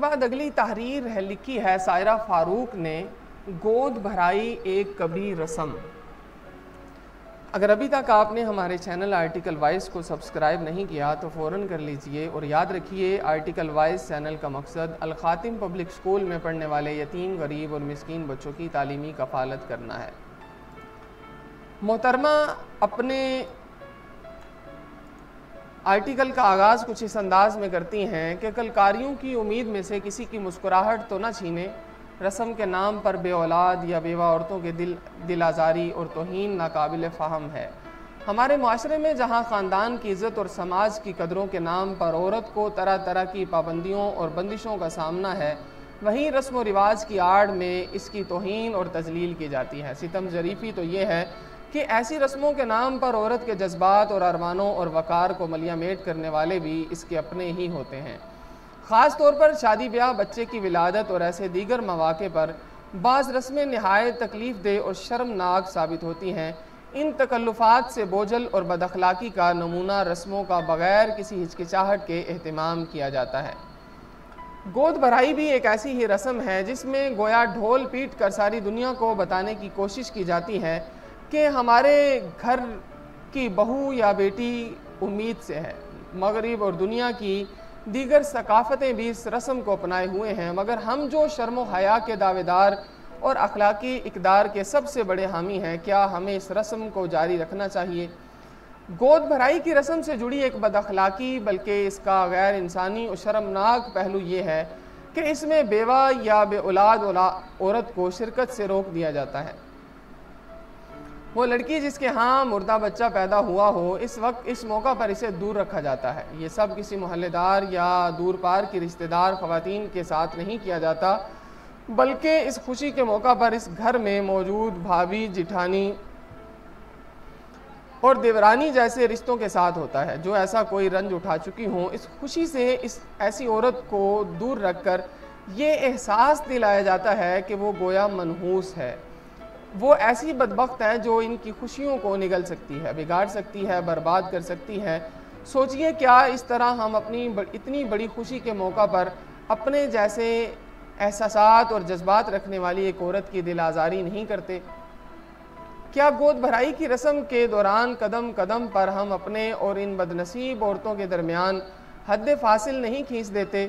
بعد اگلی تحریر ہے، لکھی ہے سائرہ فاروق نے، گود بھرائی ایک کبھی رسم۔ اگر ابھی تک آپ نے ہمارے چینل آرٹیکل وائس کو سبسکرائب نہیں کیا تو فوراً کر لیجئے، اور یاد رکھیے آرٹیکل وائس چینل کا مقصد الخاتم پبلک سکول میں پڑھنے والے یتیم، غریب اور مسکین بچوں کی تعلیمی کفالت کرنا ہے۔ محترمہ اپنے آرٹیکل کا آغاز کچھ اس انداز میں کرتی ہیں کہ کلکاریوں کی امید میں سے کسی کی مسکراہٹ تو نہ چھینے، رسم کے نام پر بے اولاد یا بیوہ عورتوں کے دل آزاری اور توہین ناقابل فہم ہے۔ ہمارے معاشرے میں جہاں خاندان کی عزت اور سماج کی قدروں کے نام پر عورت کو طرح طرح کی پابندیوں اور بندشوں کا سامنا ہے، وہیں رسم و رواج کی آڑ میں اس کی توہین اور تذلیل کی جاتی ہے۔ ستم ظریفی تو یہ ہے کہ ایسی رسموں کے نام پر عورت کے جذبات اور ارمانوں اور وقار کو ملیہ میٹ کرنے والے بھی اس کے اپنے ہی ہوتے ہیں۔ خاص طور پر شادی بیاہ، بچے کی ولادت اور ایسے دیگر مواقع پر بعض رسمیں نہایت تکلیف دہ اور شرمناک ثابت ہوتی ہیں۔ ان تکلفات سے بوجھل اور بد اخلاقی کا نمونہ رسموں کا بغیر کسی ہچکچاہٹ کے اہتمام کیا جاتا ہے۔ گود بھرائی بھی ایک ایسی ہی رسم ہے جس میں گویا ڈھول پیٹ کر ساری دنیا کو بتانے کی کوشش کی جاتی ہے کہ ہمارے گھر کی بہو یا بیٹی امید سے ہے۔ مغرب اور دنیا کی دیگر ثقافتیں بھی اس رسم کو اپنائے ہوئے ہیں، مگر ہم جو شرم و حیا کے دعوے دار اور اخلاقی اقدار کے سب سے بڑے حامی ہیں، کیا ہمیں اس رسم کو جاری رکھنا چاہیے؟ گود بھرائی کی رسم سے جڑی ایک بد اخلاقی بلکہ اس کا غیر انسانی اور شرمناک پہلو یہ ہے کہ اس میں بیوہ یا بے اولاد عورت کو شرکت سے روک دیا جاتا ہے۔ وہ لڑکی جس کے ہاں مردہ بچہ پیدا ہوا ہو، اس وقت اس موقع پر اسے دور رکھا جاتا ہے۔ یہ سب کسی محلے دار یا دور پار کی رشتہ دار خواتین کے ساتھ نہیں کیا جاتا، بلکہ اس خوشی کے موقع پر اس گھر میں موجود بھابھی، جٹھانی اور دیورانی جیسے رشتوں کے ساتھ ہوتا ہے، جو ایسا کوئی رنج اٹھا چکی ہوں۔ اس خوشی سے ایسی عورت کو دور رکھ کر یہ احساس دلایا جاتا ہے کہ وہ گویا منحوس ہے، وہ ایسی بدبخت ہے جو ان کی خوشیوں کو نگل سکتی ہے، بگاڑ سکتی ہے، برباد کر سکتی ہے۔ سوچئے کیا اس طرح ہم اپنی اتنی بڑی خوشی کے موقع پر اپنے جیسے احساسات اور جذبات رکھنے والی ایک عورت کی دل آزاری نہیں کرتے؟ کیا گود بھرائی کی رسم کے دوران قدم قدم پر ہم اپنے اور ان بد نصیب عورتوں کے درمیان حد فاصل نہیں کھینچ دیتے؟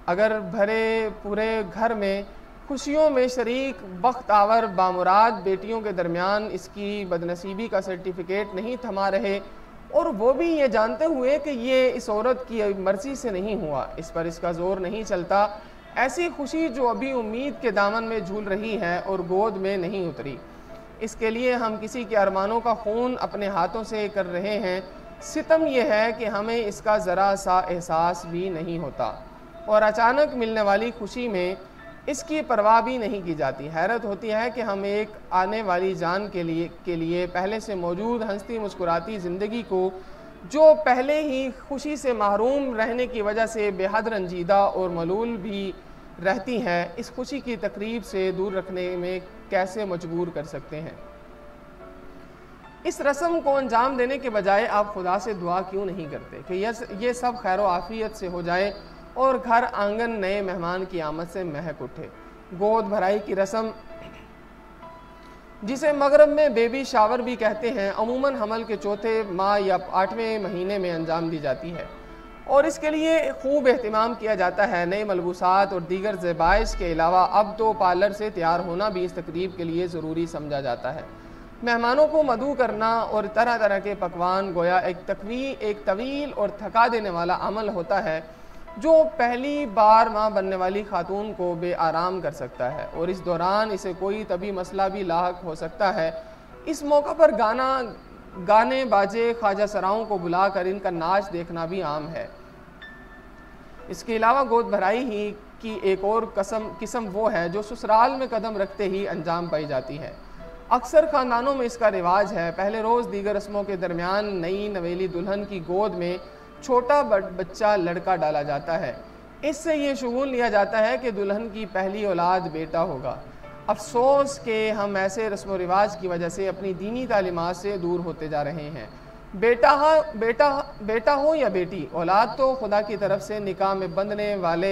اگر بھرے پورے گھر میں خوشیوں میں شریک بخت آور بامراد بیٹیوں کے درمیان اس کی بد نصیبی کا سرٹیفکیٹ نہیں تھما رہے، اور وہ بھی یہ جانتے ہوئے کہ یہ اس عورت کی مرضی سے نہیں ہوا، اس پر اس کا زور نہیں چلتا، ایسی خوشی جو ابھی امید کے دامن میں جھول رہی ہے اور گود میں نہیں اتری، اس کے لیے ہم کسی کے ارمانوں کا خون اپنے ہاتھوں سے کر رہے ہیں۔ ستم یہ ہے کہ ہمیں اس کا ذرا سا احساس بھی نہیں ہوتا، اور اچانک ملنے والی خوشی میں اس کی پرواہ بھی نہیں کی جاتی۔ حیرت ہوتی ہے کہ ہم ایک آنے والی جان کے لیے پہلے سے موجود ہنستی مسکراتی زندگی کو، جو پہلے ہی خوشی سے محروم رہنے کی وجہ سے بے حد رنجیدہ اور ملول بھی رہتی ہے، اس خوشی کی تقریب سے دور رکھنے میں کیسے مجبور کر سکتے ہیں؟ اس رسم کو انجام دینے کے بجائے آپ خدا سے دعا کیوں نہیں کرتے کہ یہ سب خیر و عافیت سے ہو جائے اور گھر آنگن نئے مہمان کی آمد سے مہک اٹھے؟ گود بھرائی کی رسم، جسے مغرب میں بیبی شاور بھی کہتے ہیں، عموماً حمل کے چوتھے ماہ یا 8ویں مہینے میں انجام دی جاتی ہے، اور اس کے لیے خوب اہتمام کیا جاتا ہے۔ نئے ملبوسات اور دیگر زیبائش کے علاوہ اب تو پارلر سے تیار ہونا بھی اس تقریب کے لیے ضروری سمجھا جاتا ہے۔ مہمانوں کو مدعو کرنا اور طرح طرح کے پکوان گویا ایک طویل اور تھکا دینے والا عمل ہوتا ہے، جو پہلی بار ماں بننے والی خاتون کو بے آرام کر سکتا ہے، اور اس دوران اسے کوئی طبی مسئلہ بھی لاحق ہو سکتا ہے۔ اس موقع پر گانے باجے خواجہ سراؤں کو بلا کر ان کا ناچ دیکھنا بھی عام ہے۔ اس کے علاوہ گود بھرائی ہی کی ایک اور قسم وہ ہے جو سسرال میں قدم رکھتے ہی انجام پائی جاتی ہے۔ اکثر خاندانوں میں اس کا رواج ہے، پہلے روز دیگر رسموں کے درمیان نئی نویلی دلہن کی گود میں چھوٹا بچہ لڑکا ڈالا جاتا ہے۔ اس سے یہ شگون لیا جاتا ہے کہ دلہن کی پہلی اولاد بیٹا ہوگا۔ افسوس کہ ہم ایسے رسم و رواج کی وجہ سے اپنی دینی تعلیمات سے دور ہوتے جا رہے ہیں۔ بیٹا ہو یا بیٹی، اولاد تو خدا کی طرف سے نکاح میں بندھنے والے